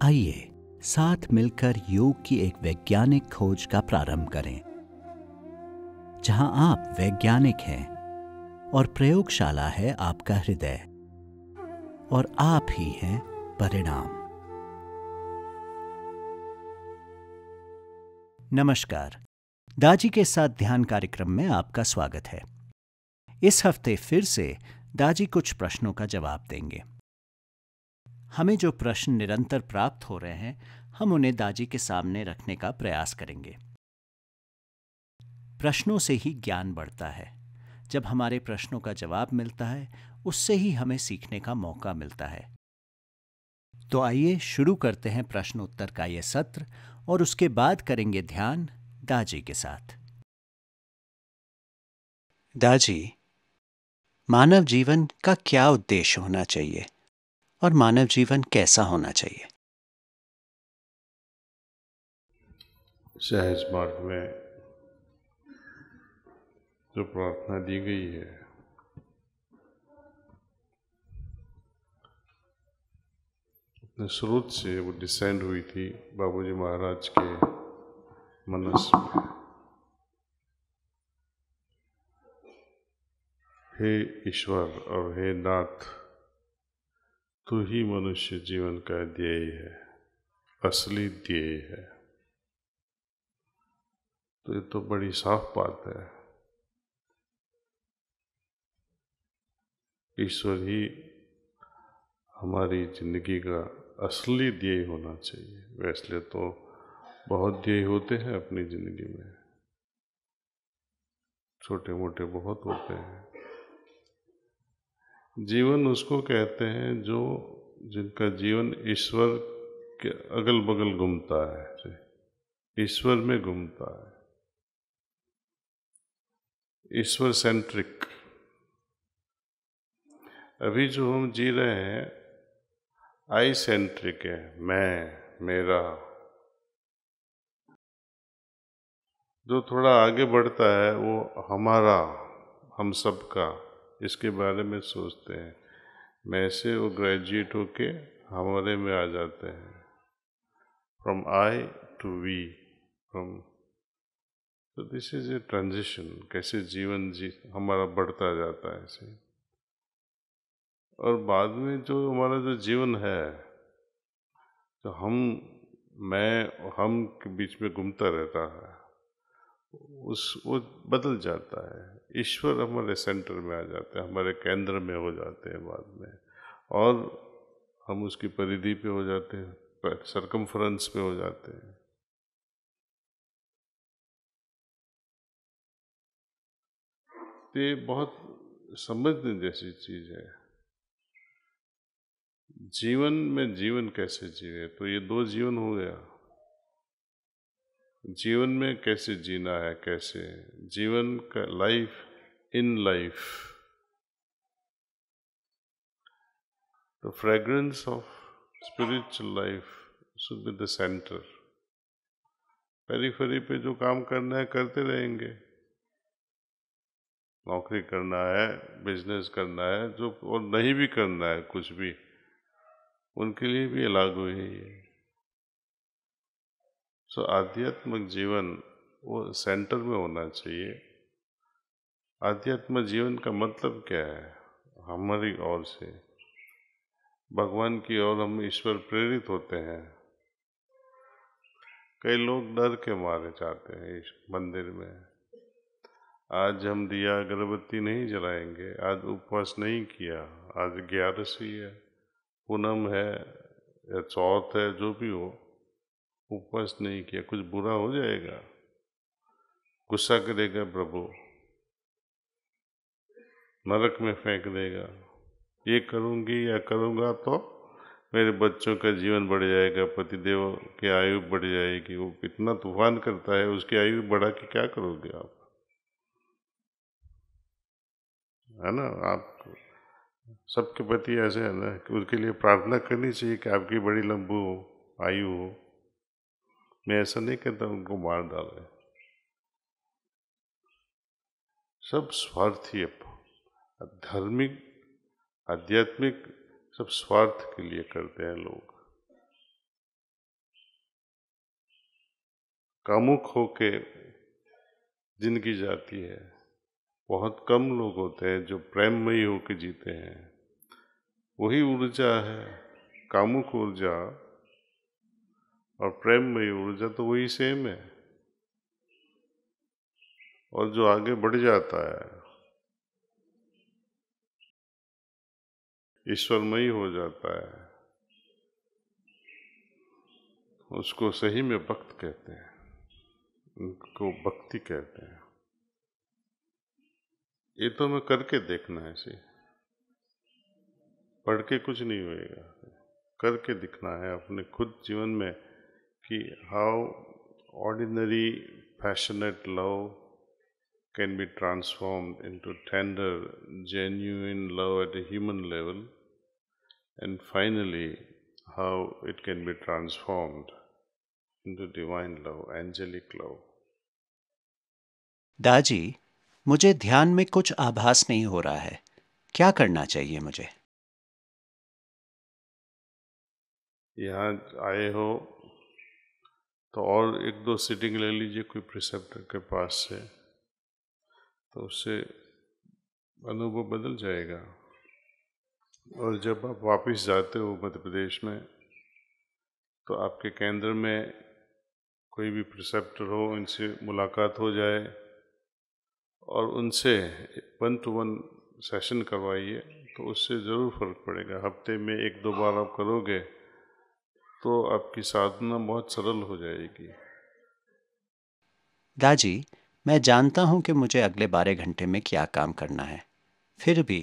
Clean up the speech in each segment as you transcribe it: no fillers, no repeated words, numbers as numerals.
आइए साथ मिलकर योग की एक वैज्ञानिक खोज का प्रारंभ करें, जहां आप वैज्ञानिक हैं और प्रयोगशाला है आपका हृदय, और आप ही हैं परिणाम। नमस्कार, दाजी के साथ ध्यान कार्यक्रम में आपका स्वागत है। इस हफ्ते फिर से दाजी कुछ प्रश्नों का जवाब देंगे। हमें जो प्रश्न निरंतर प्राप्त हो रहे हैं, हम उन्हें दाजी के सामने रखने का प्रयास करेंगे। प्रश्नों से ही ज्ञान बढ़ता है। जब हमारे प्रश्नों का जवाब मिलता है, उससे ही हमें सीखने का मौका मिलता है। तो आइए शुरू करते हैं प्रश्न उत्तर का ये सत्र, और उसके बाद करेंगे ध्यान दाजी के साथ। दाजी, मानव जीवन का क्या उद्देश्य होना चाहिए और मानव जीवन कैसा होना चाहिए? सहज मार्ग में जो प्रार्थना दी गई है, अपने स्रोत से वो डिसेंड हुई थी बाबूजी महाराज के मनस में। हे ईश्वर और हे नाथ, तू ही मनुष्य जीवन का ध्येय है, असली ध्येय है। तो ये तो बड़ी साफ बात है। ईश्वर ही हमारी जिंदगी का असली ध्येय होना चाहिए। वैसे तो बहुत ध्येय होते हैं अपनी जिंदगी में, छोटे मोटे बहुत होते हैं। जीवन उसको कहते हैं जो जिनका जीवन ईश्वर के अगल बगल घूमता है, ईश्वर में घूमता है, ईश्वर सेंट्रिक। अभी जो हम जी रहे हैं आई सेंट्रिक है, मैं, मेरा। जो थोड़ा आगे बढ़ता है वो हमारा, हम सबका, इसके बारे में सोचते हैं। मैं से वो ग्रेजुएट होके हमारे में आ जाते हैं, from I to we, from. तो दिस इज ए ट्रांजिशन। कैसे जीवन हमारा बढ़ता जाता है ऐसे। और बाद में जो हमारा जो जीवन है, तो मैं और हम के बीच में घूमता रहता है, वो बदल जाता है। ईश्वर हमारे सेंटर में आ जाते हैं, हमारे केंद्र में हो जाते हैं बाद में, और हम उसकी परिधि पे हो जाते हैं, सरकमफ्रेंस पे हो जाते हैं। तो ये बहुत समझने जैसी चीज है। जीवन में जीवन कैसे जिए, तो ये दो जीवन हो गया। जीवन में कैसे जीना है, कैसे जीवन का life in life. The fragrance of spiritual life should be the center. Periphery पे जो काम करना है करते रहेंगे, नौकरी करना है, बिजनेस करना है, जो और नहीं भी करना है कुछ भी, उनके लिए भी लागू है ये। सो आध्यात्मिक जीवन वो सेंटर में होना चाहिए। आध्यात्मिक जीवन का मतलब क्या है? हमारी ओर से भगवान की ओर हम ईश्वर प्रेरित होते हैं। कई लोग डर के मारे जाते हैं इस मंदिर में। आज हम दिया अगरबत्ती नहीं जलाएंगे, आज उपवास नहीं किया, आज 11वीं है, पूनम है या चौथ है, जो भी हो, उपवास नहीं किया, कुछ बुरा हो जाएगा, गुस्सा करेगा प्रभु, नरक में फेंक देगा। ये करूंगी या करूंगा तो मेरे बच्चों का जीवन बढ़ जाएगा, पतिदेव की आयु बढ़ जाएगी। वो कितना तूफान करता है, उसकी आयु बढ़ा के क्या करोगे आप? है ना? आप सबके पति ऐसे है ना कि उसके लिए प्रार्थना करनी चाहिए कि आपकी बड़ी लंबू आयु हो। मैं ऐसा नहीं कहता उनको मार डाले। सब स्वार्थी, धार्मिक आध्यात्मिक सब स्वार्थ के लिए करते हैं लोग। कामुक होके जिंदगी जाती है। बहुत कम लोग होते हैं जो प्रेममयी होके जीते हैं। वही ऊर्जा है, कामुक ऊर्जा और प्रेममयी ऊर्जा तो वही सेम है। और जो आगे बढ़ जाता है, ईश्वरमयी हो जाता है, उसको सही में भक्त कहते हैं, उनको भक्ति कहते हैं। ये तो हमें करके देखना है, ऐसे पढ़ के कुछ नहीं होएगा, करके दिखना है अपने खुद जीवन में कि how ordinary passionate love can be transformed into tender, genuine love at a human level, and finally, how it can be transformed into divine love, angelic love. दाजी, मुझे ध्यान में कुछ आभास नहीं हो रहा है, क्या करना चाहिए मुझे? यहाँ आए हो तो और एक दो सीटिंग ले लीजिए कोई प्रिसेप्टर के पास से, तो उससे अनुभव बदल जाएगा। और जब आप वापस जाते हो मध्य प्रदेश में, तो आपके केंद्र में कोई भी प्रिसेप्टर हो, उनसे मुलाकात हो जाए और उनसे 1-to-1 सेशन करवाइए, तो उससे ज़रूर फर्क पड़ेगा। हफ्ते में 1-2 बार आप करोगे तो आपकी साधना बहुत सरल हो जाएगी। दाजी, मैं जानता हूं कि मुझे अगले 12 घंटे में क्या काम करना है। फिर भी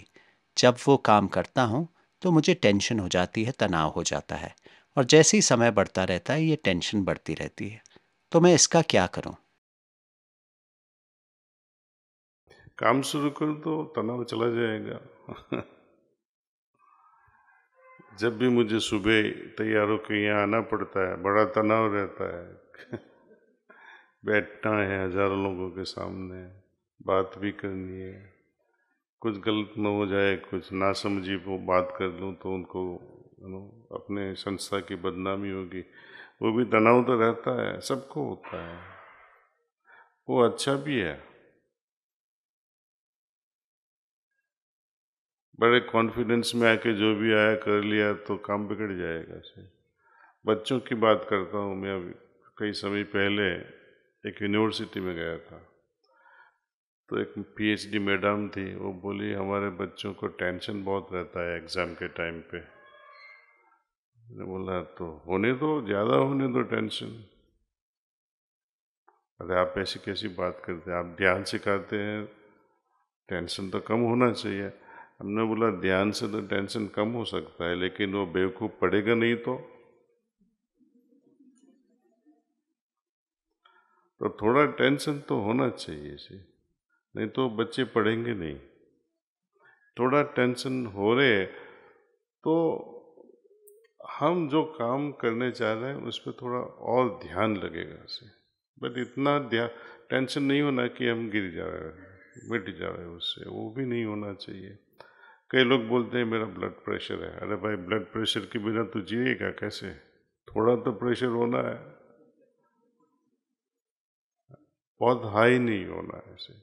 जब वो काम करता हूं तो मुझे टेंशन हो जाती है, तनाव हो जाता है, और जैसे ही समय बढ़ता रहता है ये टेंशन बढ़ती रहती है। तो मैं इसका क्या करूं? काम शुरू कर दो, तनाव चला जाएगा। जब भी मुझे सुबह तैयार होकर यहाँ आना पड़ता है, बड़ा तनाव रहता है। बैठना है हजारों लोगों के सामने, बात भी करनी है, कुछ गलत न हो जाए, कुछ ना समझी वो बात कर लूँ तो उनको अपने संस्था की बदनामी होगी। वो भी तनाव तो रहता है, सबको होता है। वो अच्छा भी है। बड़े कॉन्फिडेंस में आके जो भी आया कर लिया तो काम बिगड़ जाएगा से। बच्चों की बात करता हूँ मैं। अभी कई समय पहले एक यूनिवर्सिटी में गया था, तो एक पीएचडी मैडम थी, वो बोली हमारे बच्चों को टेंशन बहुत रहता है एग्ज़ाम के टाइम पे। मैंने बोला तो होने दो, ज़्यादा होने दो टेंशन। अरे आप ऐसी कैसी बात करते हैं, आप ध्यान सिखाते हैं, टेंशन तो कम होना चाहिए। हमने बोला ध्यान से तो टेंशन कम हो सकता है, लेकिन वो बेवकूफ़ पढ़ेगा नहीं तो थोड़ा टेंशन तो होना चाहिए सी, नहीं तो बच्चे पढ़ेंगे नहीं। थोड़ा टेंशन हो रहे तो हम जो काम करने चाह रहे हैं उस पर थोड़ा और ध्यान लगेगा से। बट इतना ध्यान टेंशन नहीं होना कि हम गिर जा रहे हैं, मिट जा रहे हैं उससे, वो भी नहीं होना चाहिए। कई लोग बोलते हैं मेरा ब्लड प्रेशर है। अरे भाई, ब्लड प्रेशर के बिना तो जिएगा कैसे? थोड़ा तो प्रेशर होना है, बहुत हाई नहीं होना है ऐसे।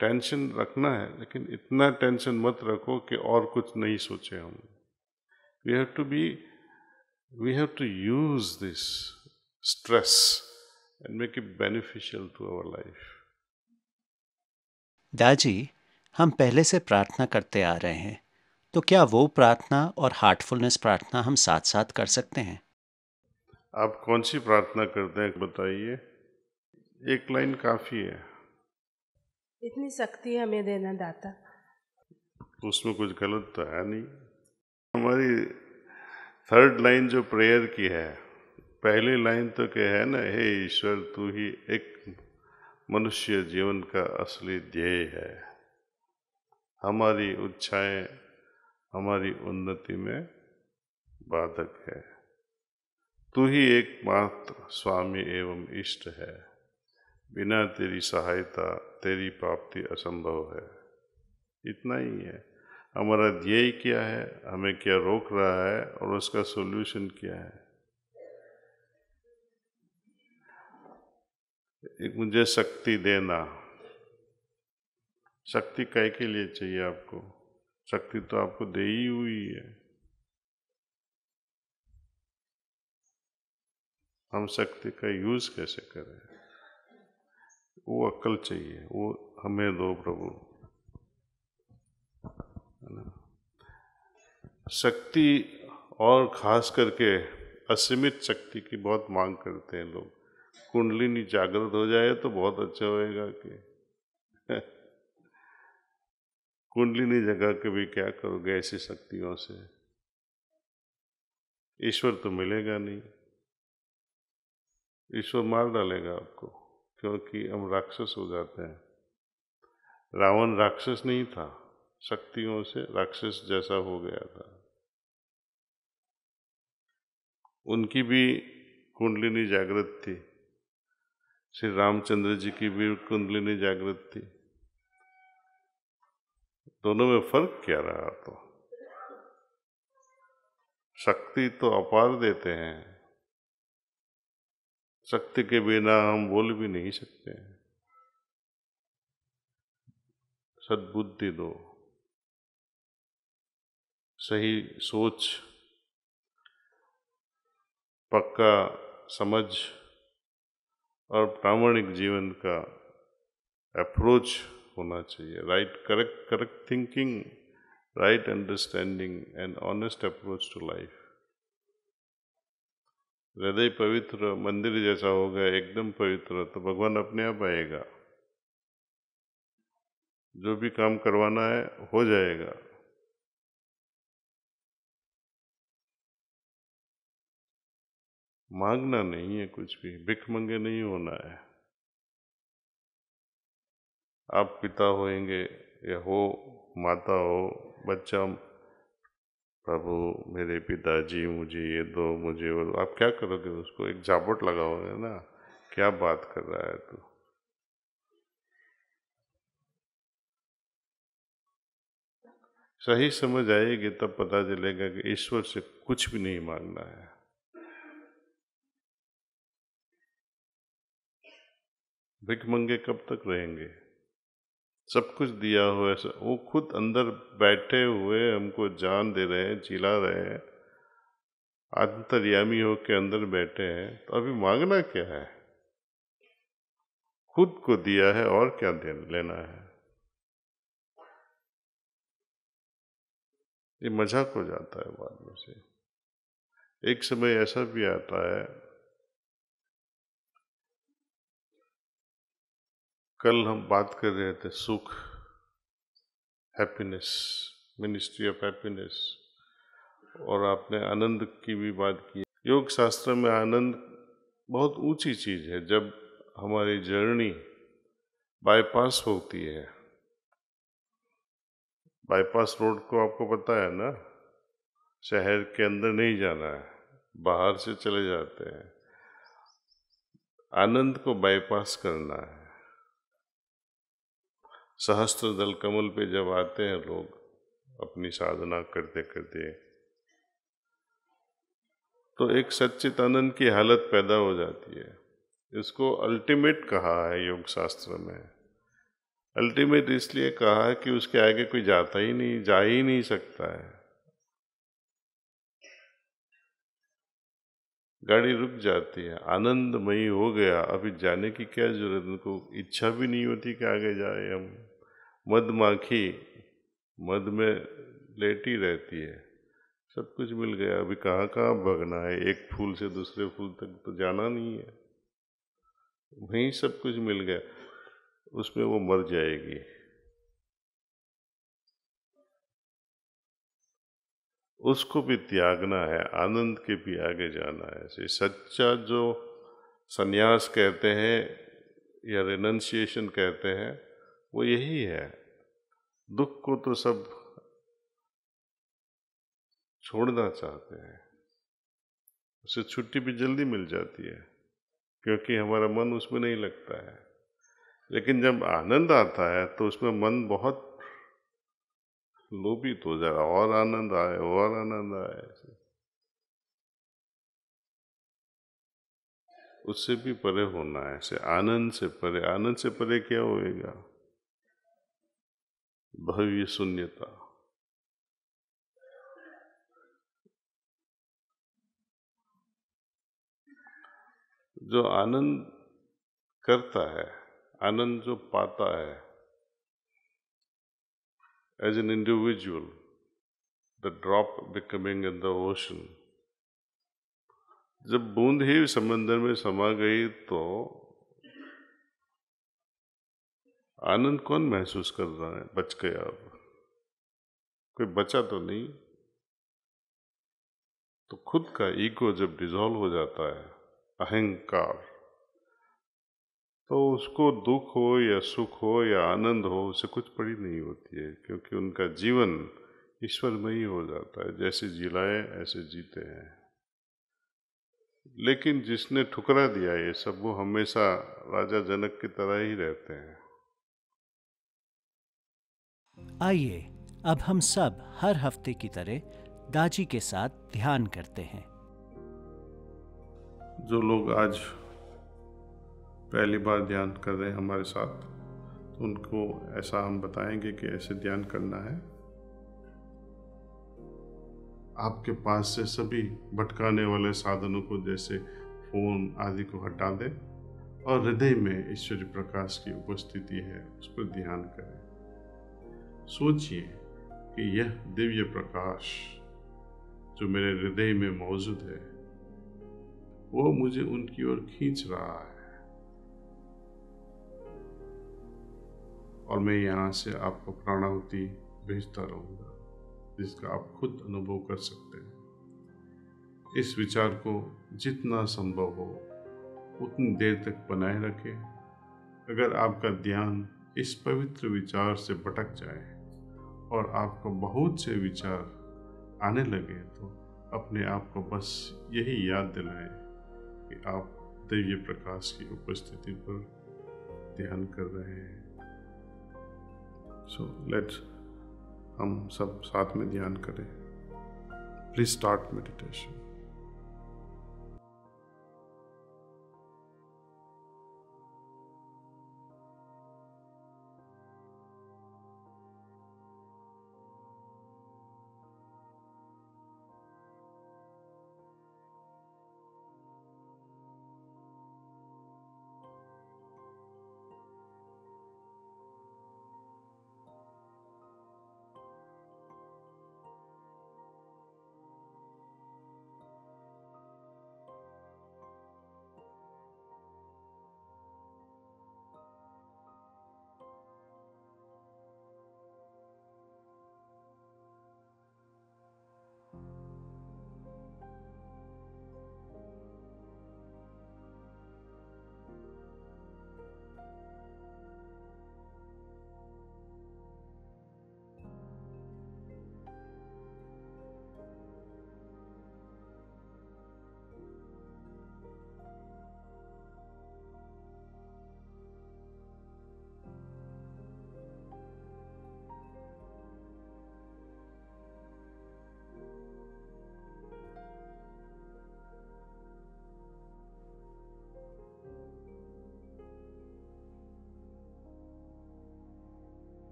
टेंशन रखना है, लेकिन इतना टेंशन मत रखो कि और कुछ नहीं सोचे हम। We have to be we have to use this stress and make it beneficial to our life. दाजी, हम पहले से प्रार्थना करते आ रहे हैं, तो क्या वो प्रार्थना और हार्टफुलनेस प्रार्थना हम साथ साथ कर सकते हैं? आप कौन सी प्रार्थना करते हैं बताइए? एक लाइन काफ़ी है। इतनी शक्ति हमें देना दाता। उसमें कुछ गलत तो है नहीं। हमारी 3rd लाइन जो प्रेयर की है, पहली लाइन तो क्या है ना, हे ईश्वर तू ही एक मनुष्य जीवन का असली ध्येय है, हमारी इच्छाएं हमारी उन्नति में बाधक है, तू ही एकमात्र स्वामी एवं इष्ट है, बिना तेरी सहायता तेरी प्राप्ति असंभव है। इतना ही है। हमारा ध्येय क्या है, हमें क्या रोक रहा है और उसका सॉल्यूशन क्या है। एक मुझे शक्ति देना। शक्ति काय के लिए चाहिए आपको? शक्ति तो आपको दे ही हुई है। हम शक्ति का यूज कैसे करें, वो अक्ल चाहिए, वो हमें दो प्रभु, है ना। शक्ति और खास करके असीमित शक्ति की बहुत मांग करते हैं लोग। कुंडलिनी जागृत हो जाए तो बहुत अच्छा होएगा कि कुंडलिनी जगा के भी क्या करोगे ऐसी शक्तियों से? ईश्वर तो मिलेगा नहीं, ईश्वर मार डालेगा आपको, क्योंकि हम राक्षस हो जाते हैं। रावण राक्षस नहीं था, शक्तियों से राक्षस जैसा हो गया था। उनकी भी कुंडलिनी जागृत थी, श्री रामचंद्र जी की भी कुंडलिनी जागृत थी। दोनों में फर्क क्या रहा? तो शक्ति तो अपार देते हैं, शक्ति के बिना हम बोल भी नहीं सकते हैं। सद्बुद्धि दो, सही सोच, पक्का समझ और प्रामाणिक जीवन का अप्रोच होना चाहिए। Right, correct thinking, right understanding and honest approach to life. हृदय पवित्र, मंदिर जैसा हो गया एकदम पवित्र, तो भगवान अपने आप आएगा। जो भी काम करवाना है हो जाएगा। मांगना नहीं है कुछ भी, भिख मंगे नहीं होना है। आप पिता होएंगे या हो, माता हो, बच्चा, प्रभु मेरे पिताजी मुझे ये दो, मुझे वो, आप क्या करोगे? उसको एक झापट लगाओगे ना, क्या बात कर रहा है तू। सही समझ आएगी तब पता चलेगा कि ईश्वर से कुछ भी नहीं मांगना है। भिख मंगे कब तक रहेंगे? सब कुछ दिया हुआ है, वो खुद अंदर बैठे हुए हमको जान दे रहे हैं, जिला रहे हैं, अंतर्यामी हो के अंदर बैठे हैं, तो अभी मांगना क्या है? खुद को दिया है और क्या लेना है? ये मजाक हो जाता है बाद में से। एक समय ऐसा भी आता है, कल हम बात कर रहे थे सुख, हैप्पीनेस, मिनिस्ट्री ऑफ हैप्पीनेस, और आपने आनंद की भी बात की। योग शास्त्र में आनंद बहुत ऊंची चीज है। जब हमारी जर्नी बाईपास होती है, बाईपास रोड को आपको पता है ना, शहर के अंदर नहीं जाना है, बाहर से चले जाते हैं। आनंद को बाईपास करना है। सहस्त्र दल कमल पे जब आते हैं लोग अपनी साधना करते करते, तो एक सच्चिदानंद की हालत पैदा हो जाती है। इसको अल्टीमेट कहा है योग शास्त्र में। अल्टीमेट इसलिए कहा है कि उसके आगे कोई जाता ही नहीं, जा ही नहीं सकता है। गाड़ी रुक जाती है, आनंदमयी हो गया, अभी जाने की क्या जरूरत, उनको इच्छा भी नहीं होती कि आगे जाए हम। मधमाखी मध में लेटी रहती है, सब कुछ मिल गया, अभी कहाँ कहाँ भगना है, एक फूल से दूसरे फूल तक तो जाना नहीं है, वहीं सब कुछ मिल गया, उसमें वो मर जाएगी। उसको भी त्यागना है, आनंद के भी आगे जाना है। ऐसे सच्चा जो संन्यास कहते हैं या रिनंसिएशन कहते हैं, वो यही है। दुख को तो सब छोड़ना चाहते हैं, उसे छुट्टी भी जल्दी मिल जाती है क्योंकि हमारा मन उसमें नहीं लगता है। लेकिन जब आनंद आता है तो उसमें मन बहुत लोभित हो जा रहा, और आनंद आए और आनंद आए। उससे भी परे होना है, ऐसे आनंद से परे। आनंद से परे क्या होएगा? भव्य शून्यता। जो आनंद करता है, आनंद जो पाता है as an individual, the drop becoming in the ocean, जब बूंद ही समंदर में समा गई तो आनंद कौन महसूस कर रहा है? बच गया, अब कोई बचा तो नहीं। तो खुद का ईगो जब डिसॉल्व हो जाता है, अहंकार, तो उसको दुख हो या सुख हो या आनंद हो, उससे कुछ पड़ी नहीं होती है, क्योंकि उनका जीवन ईश्वरमयी हो जाता है। जैसे जिलाए ऐसे जीते हैं। लेकिन जिसने ठुकरा दिया ये सब, वो हमेशा राजा जनक की तरह ही रहते हैं। आइए अब हम सब हर हफ्ते की तरह दाजी के साथ ध्यान करते हैं। जो लोग आज पहली बार ध्यान कर रहे हैं हमारे साथ, तो उनको ऐसा हम बताएंगे कि ऐसे ध्यान करना है। आपके पास से सभी भटकाने वाले साधनों को, जैसे फोन आदि को हटा दें और हृदय में ईश्वरी प्रकाश की उपस्थिति है, उस पर ध्यान करें। सोचिए कि यह दिव्य प्रकाश जो मेरे हृदय में मौजूद है, वो मुझे उनकी ओर खींच रहा है, और मैं यहाँ से आपको प्राणाहुति भेजता रहूँगा, जिसका आप खुद अनुभव कर सकते हैं। इस विचार को जितना संभव हो उतनी देर तक बनाए रखें। अगर आपका ध्यान इस पवित्र विचार से भटक जाए और आपको बहुत से विचार आने लगे, तो अपने आप को बस यही याद दिलाएं कि आप दिव्य प्रकाश की उपस्थिति पर ध्यान कर रहे हैं। सो लेट्स हम सब साथ में ध्यान करें। Please start meditation.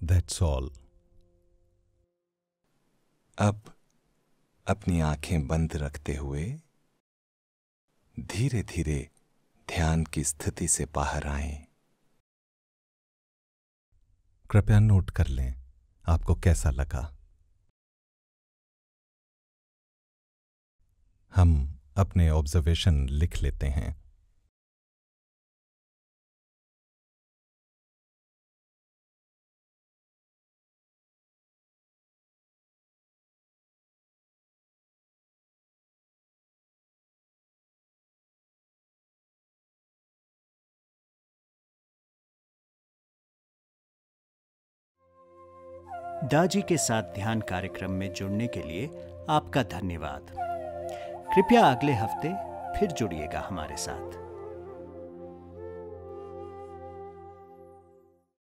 That's all. अब अपनी आंखें बंद रखते हुए धीरे धीरे ध्यान की स्थिति से बाहर आएं। कृपया नोट कर लें आपको कैसा लगा। हम अपने ऑब्जर्वेशन लिख लेते हैं। दाजी के साथ ध्यान कार्यक्रम में जुड़ने के लिए आपका धन्यवाद। कृपया अगले हफ्ते फिर जुड़िएगा हमारे साथ।